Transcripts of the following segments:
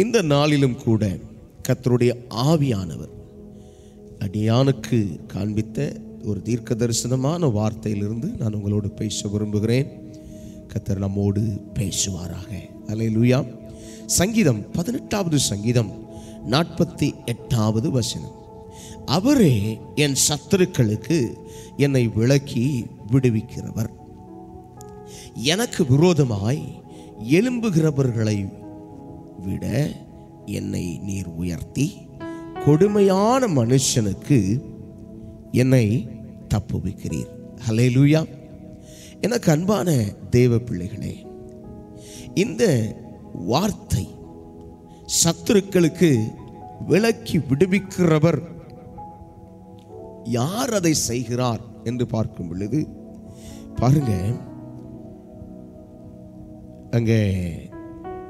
இந்த நாளிலும் கூட கர்த்தருடைய ஆவியானவர் அடியானுக்கு காண்பித்த ஒரு தீர்க்க தரிசனமான வார்த்தையிலிருந்து நான் உங்களோடு பேச விரும்புகிறேன். கர்த்தர் நம்மோடு பேசுவாராக. அல்லேலூயா. சங்கீதம் 18வது சங்கீதம் 48வது வசனம். அவரே என் சத்துருக்களுக்கு என்னை விலக்கி விடுவிக்கிறவர், எனக்கு விரோதமாய் எழும்புகிறவர்களை விட என்னை நீர் உயர்த்தி கொடுமையான மனுஷனுக்கு என்னை தப்புவிக்கிறீர். ஹல்லேலூயா. எனக்கு அன்பான தேவ பிள்ளைகளே, இந்த வார்த்தை சத்துருக்களுக்கு விலக்கி விடுவிக்கிறவர் யார் அதை செய்கிறார் என்று பார்க்கும் பொழுது பாருங்க, அங்கே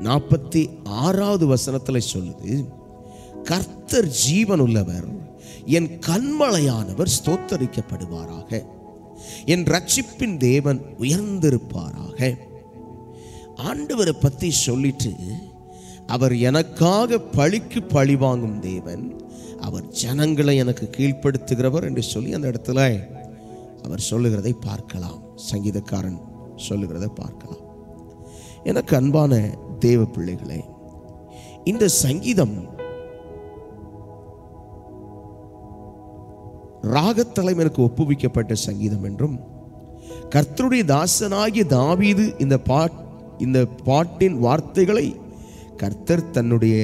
46வது வசனத்தில் சொல்லுது, கர்த்தர் ஜீவன் உள்ளவர், என் கன்மலையானவர் ஸ்தோத்தரிக்கப்படுவாராக, என் ரட்சிப்பின் தேவன் உயர்ந்திருப்பாராக. ஆண்டவரை பற்றி சொல்லிட்டு, அவர் எனக்காக பழிக்கு பழி வாங்கும் தேவன், அவர் ஜனங்களை எனக்கு கீழ்ப்படுத்துகிறவர் என்று சொல்லி அந்த இடத்துல அவர் சொல்லுகிறதை பார்க்கலாம். சங்கீதக்காரன் சொல்லுகிறதை பார்க்கலாம். எனக்கு அன்பான தேவ பிள்ளைகளே, இந்த சங்கீதம் ராகத்தலைவனுக்கு ஒப்புவிக்கப்பட்ட சங்கீதம் என்றும், கர்த்தருடைய தாசனாகிய தாவீது இந்த பாட்டின் வார்த்தைகளை கர்த்தர் தன்னுடைய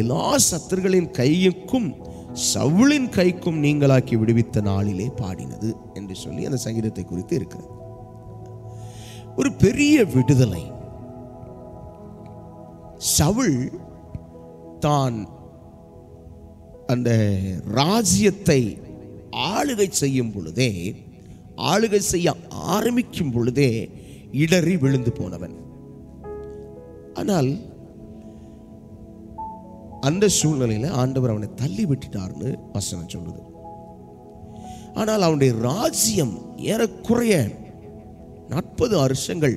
எல்லா சத்துருகளின் கைக்கும் சவுலின் கைக்கும் நீங்களாக்கி விடுவித்த நாளிலே பாடினது என்று சொல்லி அந்த சங்கீதத்தை குறித்து இருக்கிறது. ஒரு பெரிய விடுதலை. சவுல் தான் அந்த ராஜ்யத்தை ஆளுகை செய்யும் பொழுதே, ஆளுகை செய்ய ஆரம்பிக்கும் பொழுதே இடறி விழுந்து போனவன். ஆனால் அந்த சூழ்நிலையில் ஆண்டவர் அவனை தள்ளி விட்டுட்டார்னு வசனம் சொல்லுது. ஆனால் அவனுடைய ராஜ்யம் ஏறக்குறைய 40 வருஷங்கள்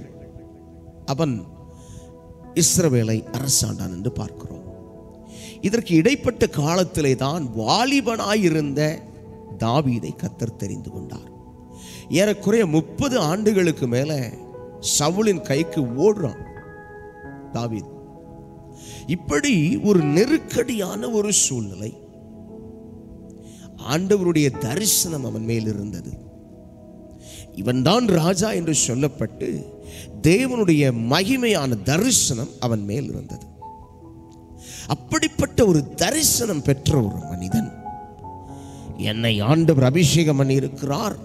அவன் இஸ்ரவேலை அரசாண்டான் என்று பார்க்கிறோம். இதற்கு இடைப்பட்ட காலத்திலே தான் வாலிபனாயிருந்த தாவீதை கர்த்தர் தெரிந்து கொண்டார். ஏறக்குறைய 30 ஆண்டுகளுக்கு மேல சவுலின் கைக்கு ஓடுறான் தாவீது. இப்படி ஒரு நெருக்கடியான ஒரு சூழ்நிலை. ஆண்டவருடைய தரிசனம் அவன் மேல் இருந்தது. இவன்தான் ராஜா என்று சொல்லப்பட்டு தேவனுடைய மகிமையான தரிசனம் அவன் மேல் இருந்தது. அப்படிப்பட்ட ஒரு தரிசனம் பெற்ற ஒரு மனிதன், என்னை ஆண்டவர் அபிஷேகம் பண்ணி இருக்கிறார்,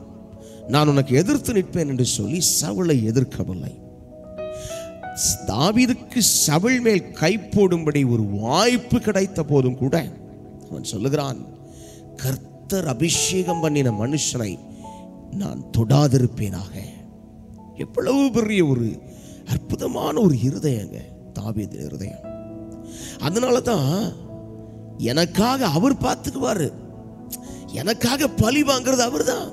நான் உனக்கு எதிர்த்து நிற்பேன் என்று சொல்லி சவுலை எதிர்க்கவில்லை. தாவீதுக்கு சவுல் மேல் கை போடும்படி ஒரு வாய்ப்பு கிடைத்த போதும் கூட அவன் சொல்லுகிறான், கர்த்தர் அபிஷேகம் பண்ணின மனுஷனை நான் தொடாதிருப்பேனாக. எவ்வளவு பெரிய ஒரு அற்புதமான ஒரு இருதயங்க தாவீது இருதயம். அதனால தான் எனக்காக அவர் பார்த்துக்குவாரு, எனக்காக பழி வாங்கிறது அவர் தான்.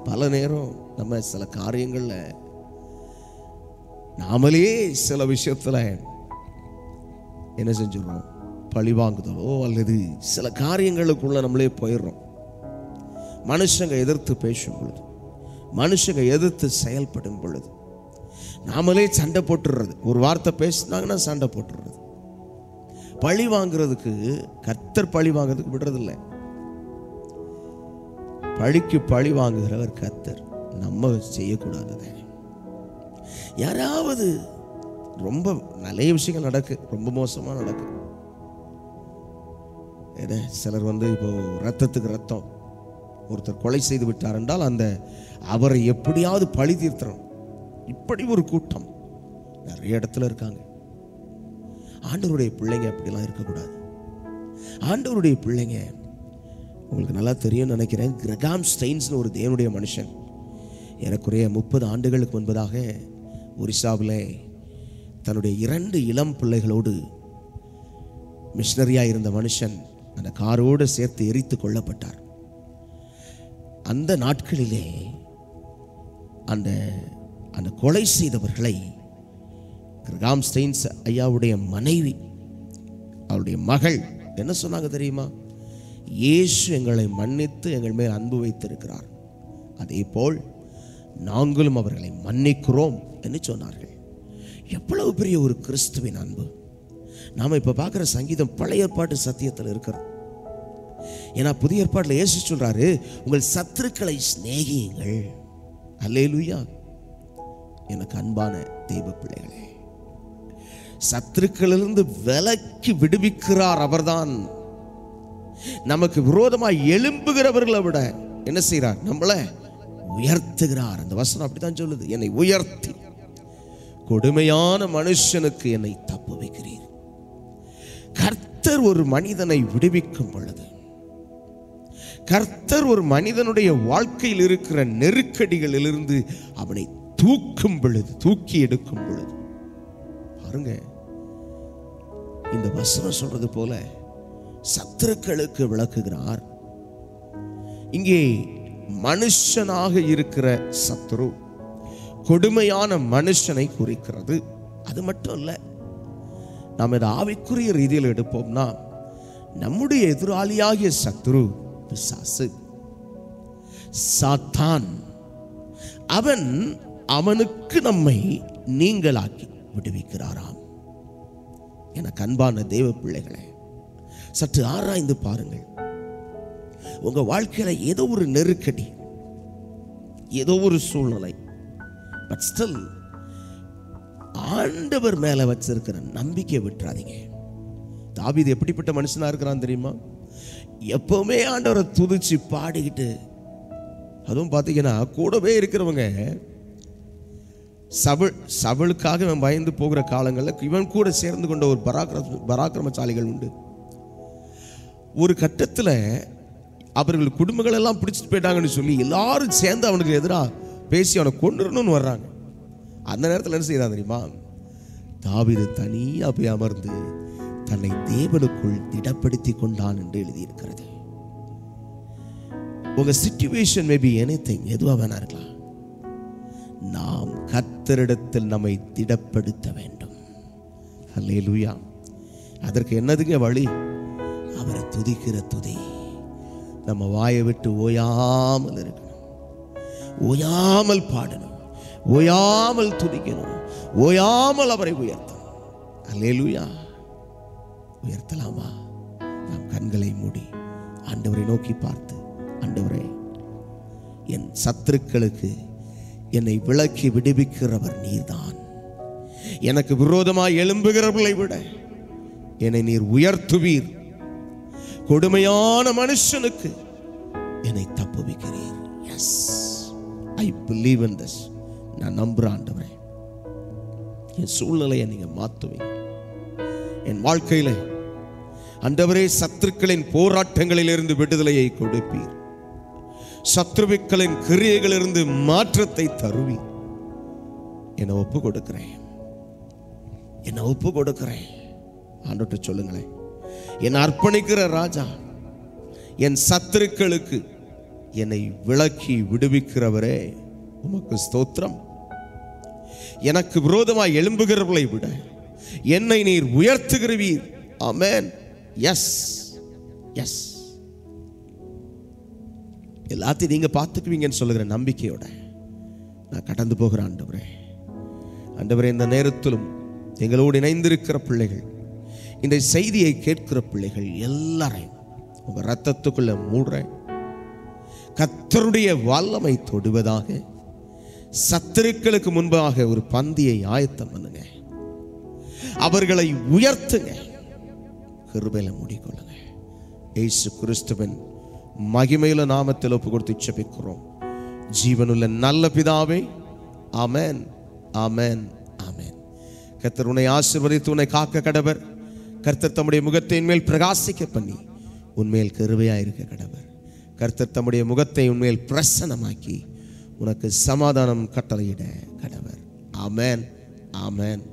பல நேரம் நம்ம சில காரியங்கள்ல நாமளே சில விஷயத்துல என்ன செஞ்சிடறோம், பழி வாங்குதலோ அல்லது சில காரியங்களுக்குள்ள நம்மளே போயிடுறோம். மனுஷங்க எதிர்த்து பேசும் பொழுது, மனுஷங்க எதிர்த்து செயல்படும் பொழுது நாமளே சண்டை போட்டுடுறது. ஒரு வார்த்தை பேசினாங்கன்னா சண்டை போட்டுடுறது. பழி வாங்குறதுக்கு கர்த்தர் பழி வாங்குறதுக்கு விடுறதில்லை. பழிக்கு பழி வாங்குகிறவர் கர்த்தர், நம்ம செய்யக்கூடாததை. யாராவது ரொம்ப நிறைய விஷயங்கள் நடக்கு, ரொம்ப மோசமா நடக்கு. சிலர் இப்போ ரத்தத்துக்கு ரத்தம், ஒருத்தர் கொலை செய்து விட்டார் என்றால் அந்த அவரை எப்படியாவது பழி தீர்த்தணும். இப்படி ஒரு கூட்டம் நிறைய இடத்துல இருக்காங்க. ஆண்டவருடைய பிள்ளைங்க அப்படிலாம் இருக்கக்கூடாது. ஆண்டவருடைய பிள்ளைங்க, உங்களுக்கு நல்லா தெரியும்னு நினைக்கிறேன், கிரகாம் ஸ்டெயின்ஸ்னு ஒரு தேவனுடைய மனுஷன் ஏறக்குறைய 30 ஆண்டுகளுக்கு முன்பதாக ஒரிசாவில் தன்னுடைய 2 இளம் பிள்ளைகளோடு மிஷனரியாக இருந்த மனுஷன் அந்த காரோடு சேர்த்து எரித்து கொல்லப்பட்டார். அந்த நாட்களிலே அந்த கொலை செய்தவர்களை கிரகாம் ஸ்டெயின்ஸ் ஐயாவுடைய மனைவி, அவருடைய மகள் என்ன சொன்னாங்க தெரியுமா? இயேசு எங்களை மன்னித்து எங்கள் மேல் அன்பு வைத்திருக்கிறார், அதே போல் நாங்களும் அவர்களை மன்னிக்கிறோம் என்று சொன்னார்கள். எவ்வளவு பெரிய ஒரு கிறிஸ்துவின் அன்பு! நாம இப்ப பார்க்கிற சங்கீதம் பழைய ஏற்பாட்டு சத்தியத்தில் இருக்கிறது. ஏன்னா புதிய ஏற்பாட்டில் இயேசு சொல்றாரு, உங்கள் சத்துருக்களை சிநேகியுங்கள். அல்லேலூயா! எனக்கு அன்பான தெய்வ பிள்ளைகளே, சத்துருக்களிலிருந்து விலக்கி விடுவிக்கிறார் அவர்தான். நமக்கு விரோதமாக எழும்புகிறவர்களை விட என்ன செய்கிறார்? நம்மளை உயர்த்துகிறார். அந்த வசனம் அப்படித்தான் சொல்லுது, என்னை உயர்த்தி கொடுமையான மனுஷனுக்கு என்னை தப்பு வைக்கிறீர். கர்த்தர் ஒரு மனிதனை விடுவிக்கும் பொழுது, கர்த்தர் ஒரு மனிதனுடைய வாழ்க்கையில் இருக்கிற நெருக்கடிகளிலிருந்து அவனை தூக்கும் பொழுது, தூக்கி எடுக்கும் பொழுது, பாருங்க, இந்த வசனம் சொல்றது போல சத்துருக்களுக்கு விளக்குகிறார். இங்கே மனுஷனாக இருக்கிற சத்துரு கொடுமையான மனுஷனை குறிக்கிறது. அது மட்டும் இல்ல, நாம் இதை ஆவிக்குரிய ரீதியில் எடுப்போம்னா, நம்முடைய எதிராளியாகிய சத்துரு பிசாசு, சாத்தான், அவனுக்கு நம்மை நீங்களாக்கி விடுவிக்கிறாராம். எனக்கு அன்பான தேவ பிள்ளைகளே, சற்று ஆராய்ந்து பாருங்கள். உங்க வாழ்க்கையில ஏதோ ஒரு நெருக்கடி, ஏதோ ஒரு சூழ்நிலை, பட் ஸ்டில் ஆண்டவர் மேல வச்சிருக்கிற நம்பிக்கை விட்டுறாதீங்க. தாவீது எப்படிப்பட்ட மனுஷனா இருக்கிறான் தெரியுமா? எப்பவுமே ஆண்டவரை துதிச்சு பாடிக்கிட்டு, அதுவும் பார்த்தீங்கன்னா கூடவே இருக்கிறவங்க சவுளுக்காக இவன் பயந்து போகிற காலங்களில் இவன் கூட சேர்ந்து கொண்ட ஒரு பராக்கிரமசாலிகள் உண்டு. ஒரு கட்டத்தில் அவர்கள் குடும்பங்கள் எல்லாம் பிடிச்சிட்டு போயிட்டாங்கன்னு சொல்லி எல்லாரும் சேர்ந்து அவனுக்கு எதிராக பேசி அவனை கொண்டுறணும்னு வர்றாங்க. அந்த நேரத்தில் என்ன செய்யறான் தெரியுமா? தாவீது தனியா போய் அமர்ந்து தன்னை தேவனுக்குள் திடப்படுத்தி கொண்டான் என்று எழுதியிருக்கிறது. உங்க சிச்சுவேஷன் மேபி எனிதிங், எதுவா வேணா இருக்கலாம். நாம் கர்த்தரிடத்தில் நம்மை திடப்படுத்த வேண்டும். அல்லேலூயா! அதற்கு என்னதுங்க வழி? அவரை துதிக்கிற துதி. நம்ம வாயை விட்டு ஓயாமல் இருக்கணும், ஓயாமல் பாடணும், ஓயாமல் துதிக்கணும், ஓயாமல் அவரை உயர்த்தணும். அல்லேலூயா! உயர்த்தலாமா? நாம் கண்களை மூடி ஆண்டவரை நோக்கி பார்த்து, ஆண்டவரே, என் சத்துருக்களுக்கு என்னை விலக்கி விடுவிக்கிறவர் நீர்தான். எனக்கு விரோதமாய் எழும்புகிறவர்களை விட என்னை நீர் உயர்த்துவீர். கொடுமையான மனுஷனுக்கு என்னை தப்புவிக்கிறீர். Yes, I believe in this. நான் நம்புறேன் ஆண்டவரே, என் சூழ்நிலையை நீங்க மாத்துவீங்க. என் வாழ்க்கையில ஆண்டவரே சத்துருக்களின் போராட்டங்களிலிருந்து விடுதலையை கொடுப்பீர். சத்துருக்களின் கிரியைகளிலிருந்து மாற்றத்தை தருவீர். என்னை ஒப்பு கொடுக்கிறேன், என்னை ஒப்பு கொடுக்கிறேன். ஆண்டவர்ட்ட சொல்லுங்களேன், என்னை அர்ப்பணிக்கிற ராஜா, என் சத்துருக்களுக்கு என்னை விலக்கி விடுவிக்கிறவரே, உமக்கு ஸ்தோத்திரம். எனக்கு விரோதமாய் எழும்புகிறவர்களை விட என்னை நீர் உயர்த்துகிறீர். ஆமென். S, S. எல்லாத்தையும் நீங்க பார்த்துக்குவீங்கன்னு சொல்லுகிற நம்பிக்கையோட நான் கடந்து போகிறேன். ஆண்டவரே, ஆண்டவரே, இந்த நேரத்திலும் எங்களோடு இணைந்திருக்கிற பிள்ளைகள், இந்த செய்தியை கேட்கிற பிள்ளைகள் எல்லாரையும் உங்க ரத்தத்துக்குள்ள மூடுறேன். கர்த்தருடைய வல்லமை தொடுவதாக, சத்துருக்களுக்கு முன்பாக ஒரு பந்தியை ஆயத்தம் பண்ணுங்க, அவர்களை உயர்த்துங்க, கிருபையில மூடிக்கொள்ளுங்க. இயேசு கிறிஸ்துவின் மகிமையில நாமத்தில் ஒப்பு கொடுத்து ஜெபிக்கிறோம் ஜீவனுள்ள நல்ல பிதாவே. ஆமென், ஆமென், ஆமென். கர்த்தர் உன்னை ஆசீர்வதித்து உன்னை காக்க கடவர். கர்த்தர் தம்முடைய முகத்தை மேல் பிரகாசிக்க பண்ணி உன்மேல் கிருபையா இருக்க கடவர். கர்த்தர் தம்முடைய முகத்தை உன்மேல் பிரசன்னமாக்கி உனக்கு சமாதானம் கட்டளையிட கடவர். ஆமென், ஆமென்.